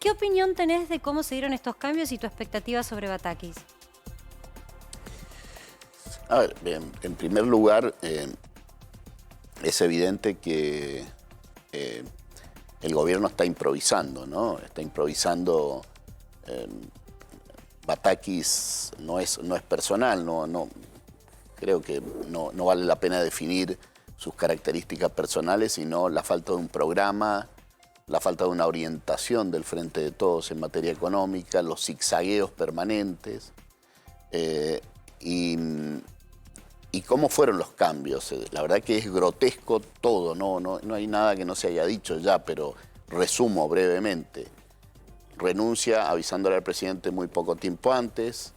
¿Qué opinión tenés de cómo se dieron estos cambios y tu expectativa sobre Batakis? A ver, en primer lugar, es evidente que el gobierno está improvisando, ¿no? Está improvisando. Batakis no es personal, creo que no vale la pena definir sus características personales, sino la falta de un programa, la falta de una orientación del Frente de Todos en materia económica, los zigzagueos permanentes. ¿Y cómo fueron los cambios? La verdad que es grotesco todo, no hay nada que no se haya dicho ya, pero resumo brevemente. Renuncia avisándole al presidente muy poco tiempo antes,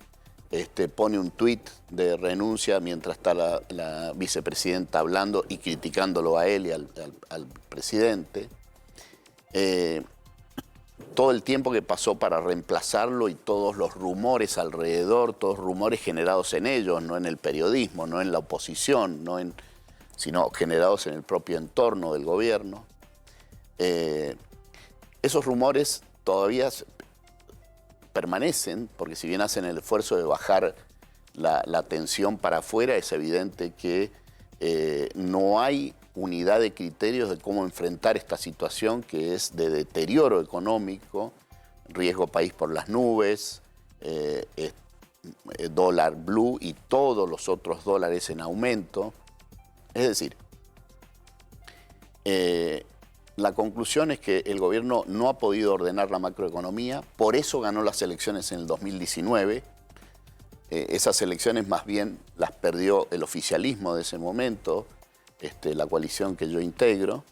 pone un tuit de renuncia mientras está la vicepresidenta hablando y criticándolo a él y al presidente. Todo el tiempo que pasó para reemplazarlo y todos los rumores alrededor, todos rumores generados en ellos, no en el periodismo, no en la oposición, sino generados en el propio entorno del gobierno. Esos rumores todavía permanecen, porque si bien hacen el esfuerzo de bajar la tensión para afuera, es evidente que no hay unidad de criterios de cómo enfrentar esta situación que es de deterioro económico, riesgo país por las nubes, dólar blue y todos los otros dólares en aumento. Es decir, la conclusión es que el gobierno no ha podido ordenar la macroeconomía, por eso ganó las elecciones en el 2019. Esas elecciones más bien las perdió el oficialismo de ese momento, la coalición que yo integro.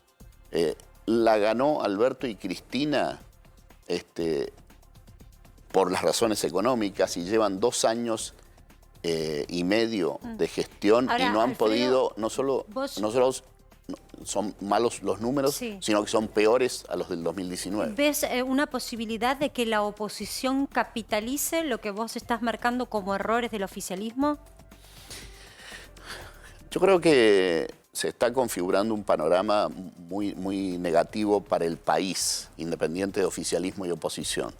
La ganó Alberto y Cristina por las razones económicas y llevan 2 años y medio de gestión. Ahora, y no han Alfredo, podido, no solo son malos los números, sí, sino que son peores a los del 2019. ¿Ves una posibilidad de que la oposición capitalice lo que vos estás marcando como errores del oficialismo? Yo creo que se está configurando un panorama muy negativo para el país, independiente de oficialismo y oposición.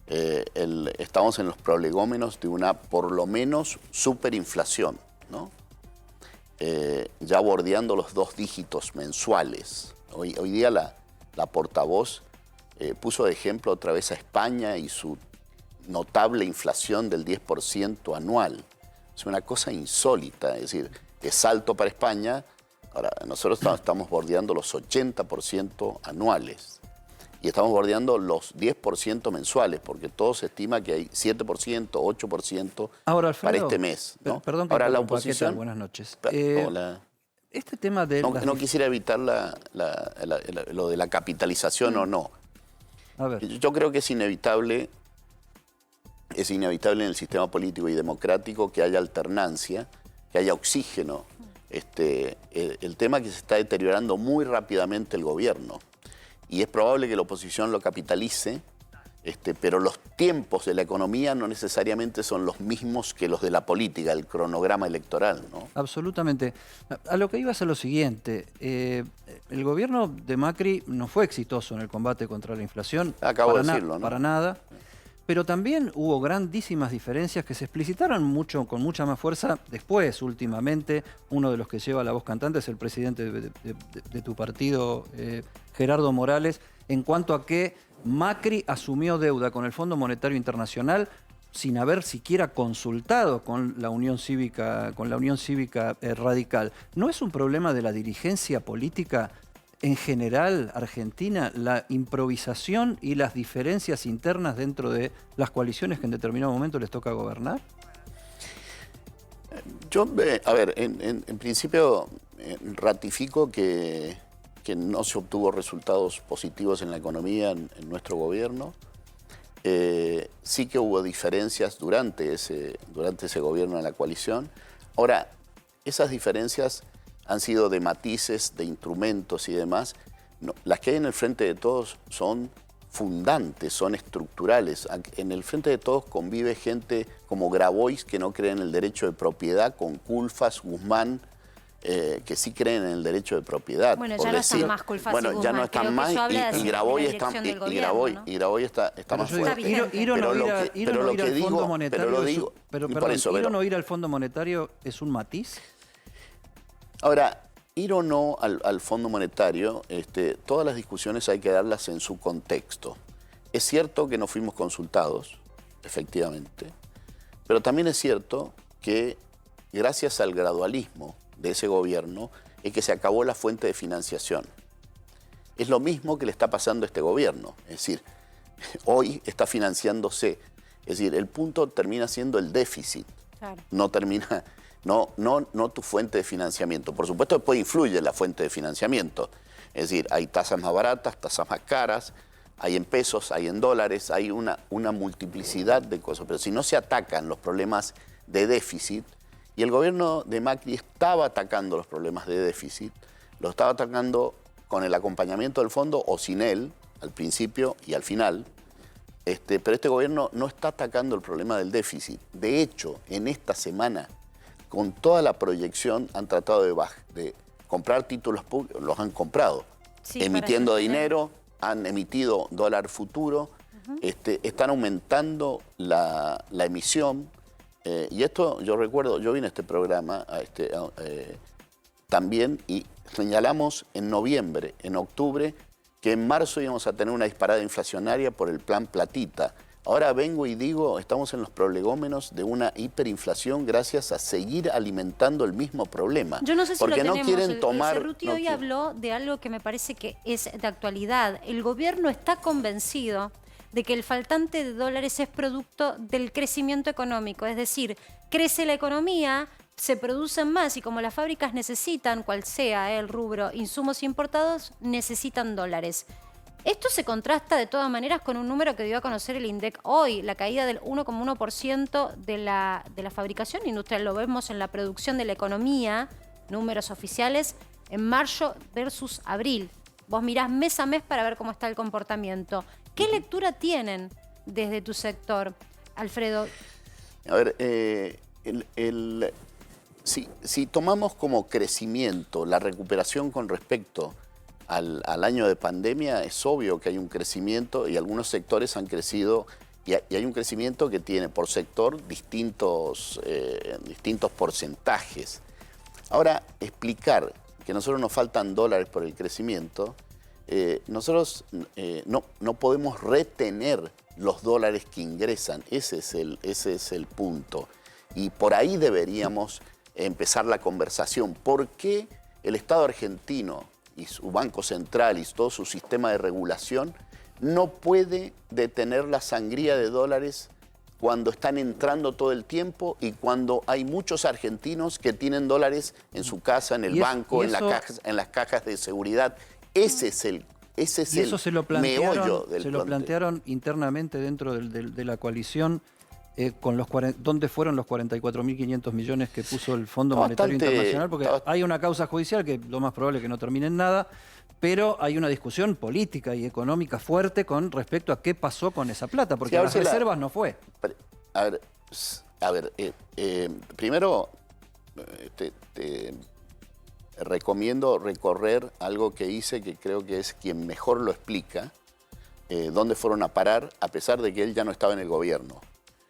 Estamos en los prolegómenos de una, por lo menos, superinflación, ¿no? Ya bordeando los 2 dígitos mensuales. Hoy día la portavoz puso de ejemplo otra vez a España y su notable inflación del 10% anual. Es una cosa insólita, es decir, es alto para España. Ahora, nosotros estamos bordeando los 80% anuales y estamos bordeando los 10% mensuales, porque todo se estima que hay 7%, 8% ahora, Alfredo, para este mes, ¿no? Perdón que ahora la oposición... Buenas noches. Hola. Este tema de... No quisiera evitar lo de la capitalización o no. A ver. Yo creo que es inevitable en el sistema político y democrático que haya alternancia, que haya oxígeno. El tema es que se está deteriorando muy rápidamente el gobierno y es probable que la oposición lo capitalice, pero los tiempos de la economía no necesariamente son los mismos que los de la política, el cronograma electoral, ¿no? Absolutamente. A lo que iba es a lo siguiente. El gobierno de Macri no fue exitoso en el combate contra la inflación. Acabo de decirlo, ¿no? Para nada. Pero también hubo grandísimas diferencias que se explicitaron con mucha más fuerza después, últimamente. Uno de los que lleva la voz cantante es el presidente de tu partido, Gerardo Morales, en cuanto a que Macri asumió deuda con el Fondo Monetario Internacional sin haber siquiera consultado con la Unión Cívica Radical. ¿No es un problema de la dirigencia política en general, Argentina, la improvisación y las diferencias internas dentro de las coaliciones que en determinado momento les toca gobernar? Yo, a ver, en principio ratifico que no se obtuvo resultados positivos en la economía en nuestro gobierno. Sí que hubo diferencias durante ese gobierno en la coalición. Ahora, esas diferencias han sido de matices, de instrumentos y demás. No, las que hay en el Frente de Todos son fundantes, son estructurales. En el Frente de Todos convive gente como Grabois, que no cree en el derecho de propiedad, con Culfas, Guzmán, que sí creen en el derecho de propiedad. Bueno, por ya no están decir, más Culfas y bueno, ya no Guzmán. Creo están que más eso habla de y la Graboy dirección está, del gobierno, ¿no? y Graboy está Pero más yo digo, fuerte. vigente. ir o no ir al Fondo Monetario es un matiz. Ahora, ir o no al Fondo Monetario, todas las discusiones hay que darlas en su contexto. Es cierto que no fuimos consultados, efectivamente, pero también es cierto que gracias al gradualismo de ese gobierno es que se acabó la fuente de financiación. Es lo mismo que le está pasando a este gobierno, es decir, hoy está financiándose, es decir, el punto termina siendo el déficit, Claro. no termina, no tu fuente de financiamiento. Por supuesto, después influye la fuente de financiamiento, es decir, hay tasas más baratas, tasas más caras, hay en pesos, hay en dólares, hay una multiplicidad de cosas, pero si no se atacan los problemas de déficit, y el gobierno de Macri estaba atacando los problemas de déficit, lo estaba atacando con el acompañamiento del fondo o sin él, al principio y al final, pero este gobierno no está atacando el problema del déficit. De hecho, en esta semana, con toda la proyección, han tratado de comprar títulos públicos, los han comprado, Sí, emitiendo para dinero, han emitido dólar futuro, están aumentando la emisión. Y esto yo recuerdo, yo vine a este programa también y señalamos en noviembre, en octubre, que en marzo íbamos a tener una disparada inflacionaria por el plan Platita. Ahora vengo y digo, estamos en los prolegómenos de una hiperinflación gracias a seguir alimentando el mismo problema. Yo no sé si porque lo tenemos. no quieren tomar... Cerruti hoy habló de algo que me parece que es de actualidad. El gobierno está convencido de que el faltante de dólares es producto del crecimiento económico. Es decir, crece la economía, se producen más y como las fábricas necesitan, cual sea el rubro, insumos importados, necesitan dólares. Esto se contrasta de todas maneras con un número que dio a conocer el INDEC hoy, la caída del 1,1% de la fabricación industrial. Lo vemos en la producción de la economía, números oficiales, en mayo versus abril. Vos mirás mes a mes para ver cómo está el comportamiento. ¿Qué lectura tienen desde tu sector, Alfredo? A ver, si tomamos como crecimiento la recuperación con respecto al año de pandemia, es obvio que hay un crecimiento y algunos sectores han crecido y hay un crecimiento que tiene por sector distintos porcentajes. Ahora, explicar que a nosotros nos faltan dólares por el crecimiento, nosotros no podemos retener los dólares que ingresan, ese es el punto. Y por ahí deberíamos empezar la conversación. ¿Por qué el Estado argentino y su Banco Central y todo su sistema de regulación no puede detener la sangría de dólares cuando están entrando todo el tiempo y cuando hay muchos argentinos que tienen dólares en su casa, en el banco, en las cajas de seguridad? Ese es el meollo del se lo plantearon internamente dentro de la coalición, ¿dónde fueron los 44.500 millones que puso el Fondo Monetario Internacional? Porque hay una causa judicial que lo más probable es que no termine en nada, pero hay una discusión política y económica fuerte con respecto a qué pasó con esa plata, porque sí, las reservas no fue. A ver, primero te recomiendo recorrer algo que hice, que creo que es quien mejor lo explica, dónde fueron a parar, a pesar de que él ya no estaba en el gobierno,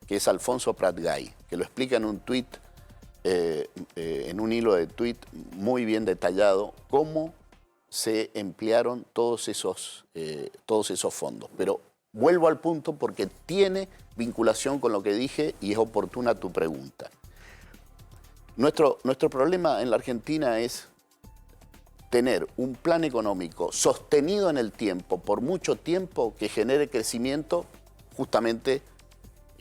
que es Alfonso Prat-Gay, que lo explica en un tuit, en un hilo de tuit muy bien detallado, cómo se emplearon todos esos fondos. Pero vuelvo al punto porque tiene vinculación con lo que dije y es oportuna tu pregunta. Nuestro problema en la Argentina es tener un plan económico sostenido en el tiempo, por mucho tiempo, que genere crecimiento, justamente,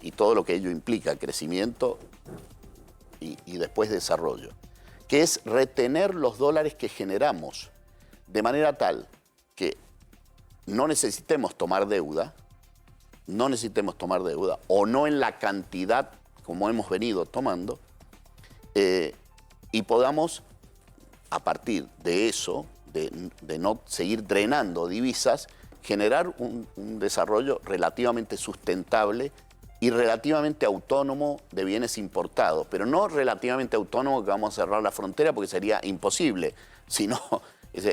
y todo lo que ello implica, crecimiento y después desarrollo, que es retener los dólares que generamos, de manera tal que no necesitemos tomar deuda, o no en la cantidad como hemos venido tomando, y podamos, a partir de eso, de no seguir drenando divisas, generar un desarrollo relativamente sustentable y relativamente autónomo de bienes importados, pero no relativamente autónomo que vamos a cerrar la frontera porque sería imposible, sino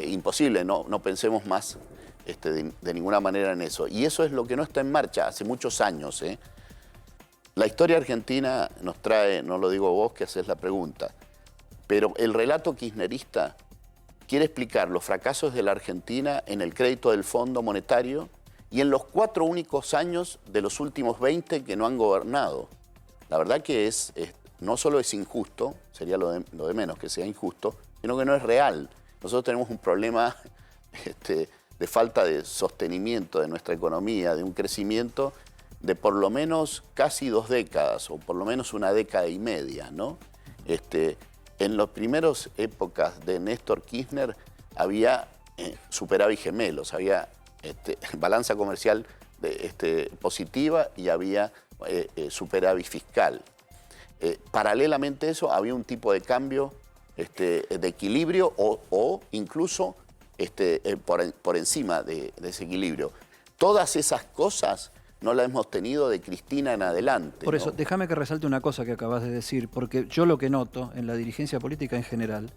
imposible, no pensemos más de ninguna manera en eso. Y eso es lo que no está en marcha hace muchos años. La historia argentina nos trae, no lo digo vos que haces la pregunta, pero el relato kirchnerista quiere explicar los fracasos de la Argentina en el crédito del Fondo Monetario y en los 4 únicos años de los últimos 20 que no han gobernado. La verdad que no solo es injusto, sería lo de menos que sea injusto, sino que no es real. Nosotros tenemos un problema de falta de sostenimiento de nuestra economía, de un crecimiento de por lo menos casi 2 décadas, o por lo menos 1 década y media, ¿no? En las primeras épocas de Néstor Kirchner había superávit gemelos, había balanza comercial positiva y había superávit fiscal. Paralelamente a eso había un tipo de cambio de equilibrio o incluso por encima de ese equilibrio. Todas esas cosas no las hemos tenido de Cristina en adelante. Por eso, ¿no? déjame que resalte una cosa que acabas de decir, porque yo lo que noto en la dirigencia política en general,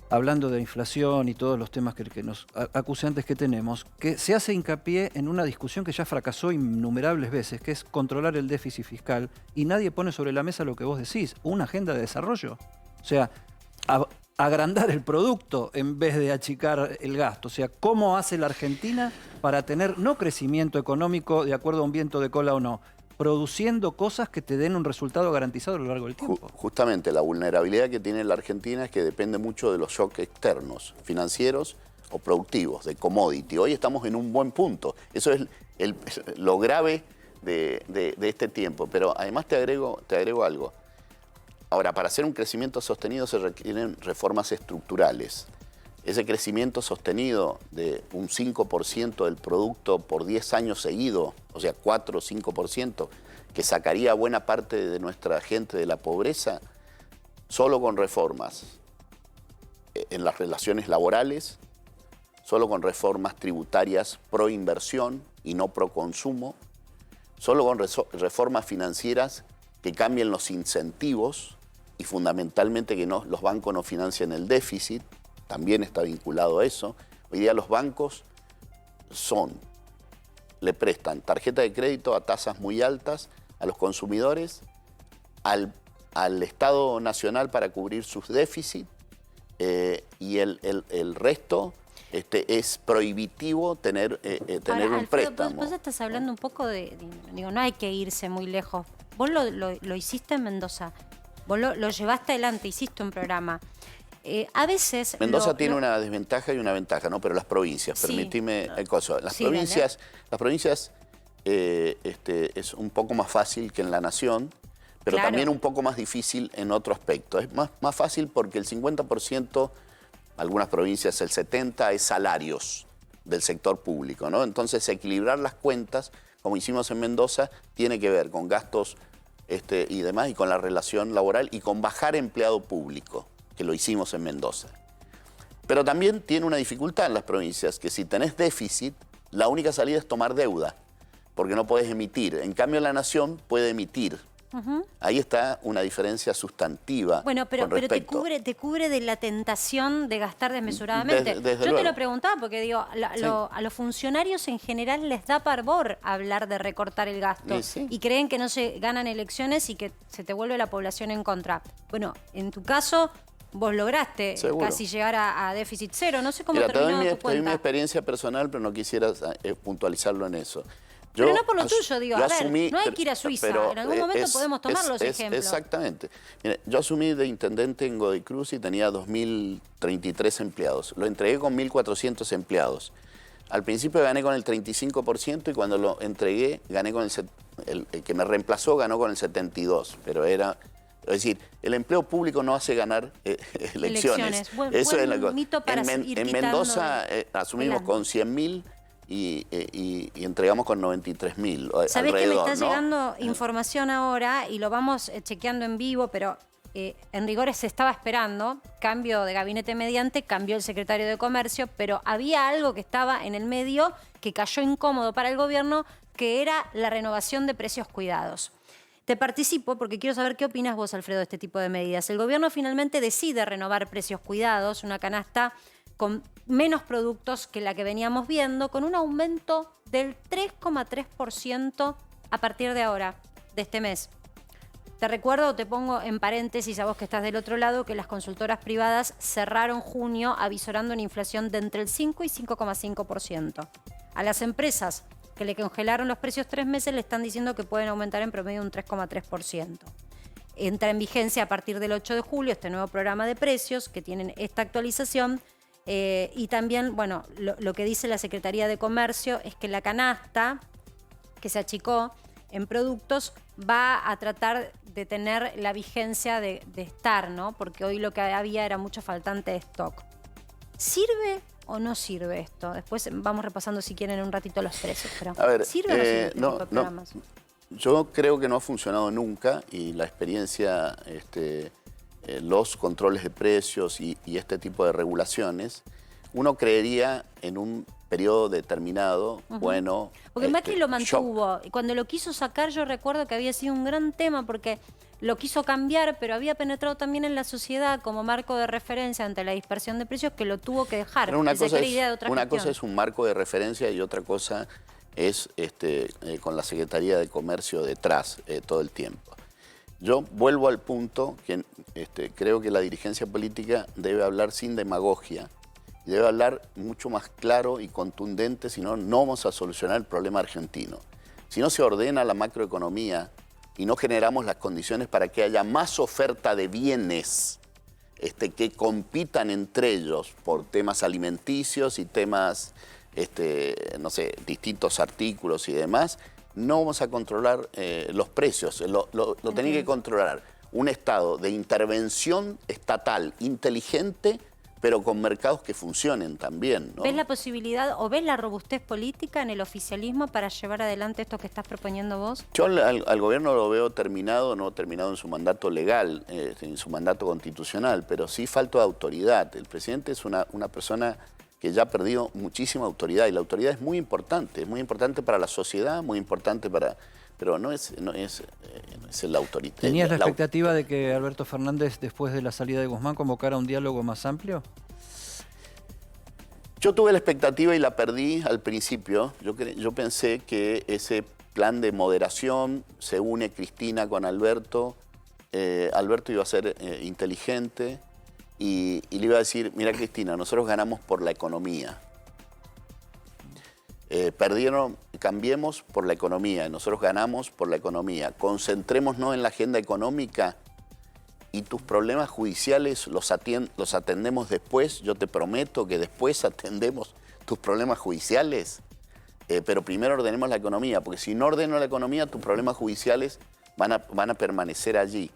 hablando de inflación y todos los temas que nos acusantes que tenemos, que se hace hincapié en una discusión que ya fracasó innumerables veces, que es controlar el déficit fiscal, y nadie pone sobre la mesa lo que vos decís, una agenda de desarrollo. O sea, agrandar el producto en vez de achicar el gasto. O sea, ¿cómo hace la Argentina para tener no crecimiento económico de acuerdo a un viento de cola o no, produciendo cosas que te den un resultado garantizado a lo largo del tiempo? Justamente la vulnerabilidad que tiene la Argentina es que depende mucho de los shocks externos, financieros o productivos, de commodity. Hoy estamos en un buen punto. Eso es lo grave de este tiempo. Pero además te agrego algo. Ahora, para hacer un crecimiento sostenido se requieren reformas estructurales. Ese crecimiento sostenido de un 5% del producto por 10 años seguidos, o sea, 4 o 5%, que sacaría buena parte de nuestra gente de la pobreza, solo con reformas en las relaciones laborales, solo con reformas tributarias pro inversión y no pro consumo, solo con reformas financieras que cambien los incentivos y fundamentalmente que los bancos no financien el déficit, también está vinculado a eso. Hoy día los bancos le prestan tarjeta de crédito a tasas muy altas a los consumidores, al Estado Nacional para cubrir sus déficits y el resto es prohibitivo tener Ahora, un Alfredo, préstamo. Vos estás hablando un poco digo, no hay que irse muy lejos. Vos lo hiciste en Mendoza, vos lo llevaste adelante, hiciste un programa. A veces... Mendoza tiene una desventaja y una ventaja, ¿no? Pero las provincias, Sí. permitime el coso. Las Sí, provincias es un poco más fácil que en la nación, pero Claro. también un poco más difícil en otro aspecto. Es más fácil porque el 50%, algunas provincias el 70%, es salarios del sector público, ¿no? Entonces equilibrar las cuentas, como hicimos en Mendoza, tiene que ver con gastos y demás, y con la relación laboral, y con bajar empleado público, que lo hicimos en Mendoza. Pero también tiene una dificultad en las provincias, que si tenés déficit, la única salida es tomar deuda, porque no podés emitir. En cambio, la nación puede emitir. Ahí está una diferencia sustantiva. Bueno, pero con te respecto. cubre de la tentación de gastar desmesuradamente. Desde Yo luego. te lo preguntaba porque digo, Sí. a los funcionarios en general les da pavor hablar de recortar el gasto Sí. y creen que no se ganan elecciones y que se te vuelve la población en contra. Bueno, en tu caso, vos lograste Seguro. casi llegar a déficit cero. No sé cómo Mira, te doy terminó tu mi cuenta. experiencia personal, pero no quisiera puntualizarlo en eso. Pero no por lo tuyo, digo, yo a ver, no hay que ir a Suiza, en algún momento podemos tomar los ejemplos. Exactamente. Mira, yo asumí de intendente en Godoy Cruz y tenía 2.033 empleados. Lo entregué con 1.400 empleados. Al principio gané con el 35% y cuando lo entregué, gané con el que me reemplazó ganó con el 72%, pero era... Es decir, el empleo público no hace ganar elecciones. Buen Eso es la cosa. mito para ir En quitando Mendoza asumimos el con 100.000 y entregamos con 93.000 Sabés que me alrededor, está ¿no? llegando información ahora y lo vamos chequeando en vivo, pero en rigor se estaba esperando, cambio de gabinete mediante, cambió el secretario de Comercio, pero había algo que estaba en el medio que cayó incómodo para el gobierno, que era la renovación de precios cuidados. Te participo porque quiero saber qué opinas vos, Alfredo, de este tipo de medidas. El gobierno finalmente decide renovar precios cuidados, una canasta con menos productos que la que veníamos viendo, con un aumento del 3,3% a partir de ahora, de este mes. Te recuerdo, te pongo en paréntesis a vos que estás del otro lado, que las consultoras privadas cerraron junio avisorando una inflación de entre el 5 y 5,5%. A las empresas que le congelaron los precios 3 meses le están diciendo que pueden aumentar en promedio un 3,3%. Entra en vigencia a partir del 8 de julio este nuevo programa de precios que tienen esta actualización. Y también, bueno, lo que dice la Secretaría de Comercio es que la canasta que se achicó en productos va a tratar de tener la vigencia de estar, ¿no? Porque hoy lo que había era mucho faltante de stock. ¿Sirve o no sirve esto? Después vamos repasando si quieren un ratito los precios. Pero A ver, ¿sirve o no sirve este tipo de programas? Yo creo que no ha funcionado nunca y la experiencia, los controles de precios y este tipo de regulaciones, uno creería en un periodo determinado, bueno... Porque Macri lo mantuvo. Cuando lo quiso sacar, yo recuerdo que había sido un gran tema porque lo quiso cambiar, pero había penetrado también en la sociedad como marco de referencia ante la dispersión de precios que lo tuvo que dejar. Pero una cosa es un marco de referencia y otra cosa es con la Secretaría de Comercio detrás todo el tiempo. Yo vuelvo al punto que creo que la dirigencia política debe hablar sin demagogia. Debe hablar mucho más claro y contundente, si no, no vamos a solucionar el problema argentino. Si no se ordena la macroeconomía y no generamos las condiciones para que haya más oferta de bienes que compitan entre ellos por temas alimenticios y temas, no sé, distintos artículos y demás, no vamos a controlar los precios. Lo tiene que controlar un Estado de intervención estatal inteligente, pero con mercados que funcionen también, ¿no? ¿Ves la posibilidad o ves la robustez política en el oficialismo para llevar adelante esto que estás proponiendo vos? Yo al gobierno lo veo terminado, no terminado en su mandato legal, en su mandato constitucional, pero sí falta de autoridad. El presidente es una persona que ya ha perdido muchísima autoridad y la autoridad es muy importante para la sociedad, muy importante para... Pero no es el autoridad. ¿Tenías la expectativa de que Alberto Fernández, después de la salida de Guzmán, convocara un diálogo más amplio? Yo tuve la expectativa y la perdí al principio. Yo pensé que ese plan de moderación, se une Cristina con Alberto, Alberto iba a ser inteligente y le iba a decir, mira Cristina, nosotros ganamos por la economía. Cambiemos por la economía, nosotros ganamos por la economía. Concentrémonos en la agenda económica y tus problemas judiciales los atendemos después. Yo te prometo que después atendemos tus problemas judiciales, pero primero ordenemos la economía, porque si no ordeno la economía, tus problemas judiciales van a permanecer allí.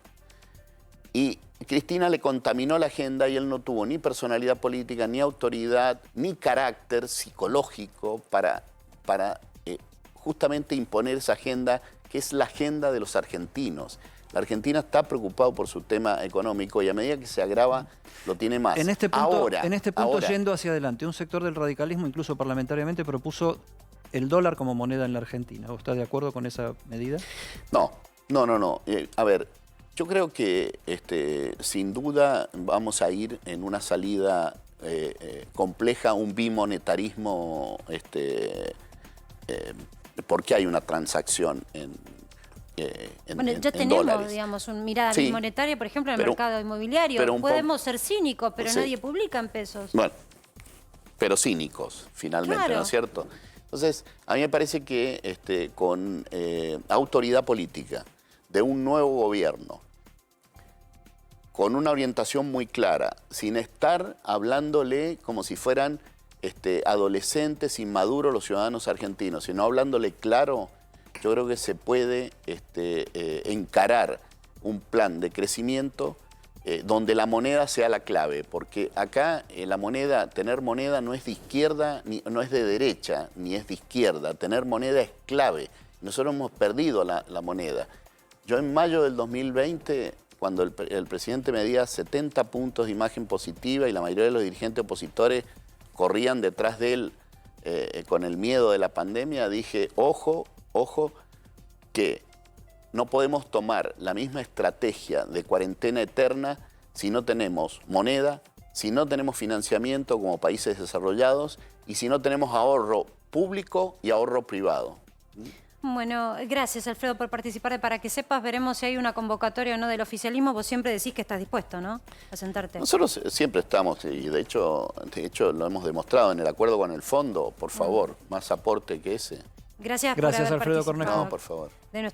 Y Cristina le contaminó la agenda y él no tuvo ni personalidad política, ni autoridad, ni carácter psicológico para justamente imponer esa agenda, que es la agenda de los argentinos. La Argentina está preocupada por su tema económico y a medida que se agrava, lo tiene más. En este punto, yendo hacia adelante, un sector del radicalismo, incluso parlamentariamente, propuso el dólar como moneda en la Argentina. ¿Vos estás de acuerdo con esa medida? No. A ver, yo creo que sin duda vamos a ir en una salida compleja, un bimonetarismo, porque hay una transacción en ya tenemos, dólares. digamos, una mirada monetaria, por ejemplo, en el mercado inmobiliario. Podemos ser cínicos, pero nadie publica en pesos. Bueno, pero cínicos, finalmente, claro. ¿No es cierto? Entonces, a mí me parece que con autoridad política de un nuevo gobierno, con una orientación muy clara, sin estar hablándole como si fueran adolescentes inmaduros los ciudadanos argentinos, sino hablándole claro, yo creo que se puede encarar un plan de crecimiento donde la moneda sea la clave, porque acá tener moneda no es de izquierda, no es de derecha, ni es de izquierda, tener moneda es clave. Nosotros hemos perdido la moneda. Yo en mayo del 2020, cuando el presidente medía 70 puntos de imagen positiva y la mayoría de los dirigentes opositores corrían detrás de él con el miedo de la pandemia, dije, ojo, ojo, que no podemos tomar la misma estrategia de cuarentena eterna si no tenemos moneda, si no tenemos financiamiento como países desarrollados y si no tenemos ahorro público y ahorro privado. Bueno, gracias Alfredo por participar de Para que Sepas. Veremos si hay una convocatoria o no del oficialismo. Vos siempre decís que estás dispuesto, ¿no?, a sentarte. Nosotros siempre estamos, y de hecho lo hemos demostrado en el acuerdo con el fondo. Por favor, más aporte que ese. Gracias por Gracias, haber Alfredo participado. Cornejo. No, por favor. De nuestro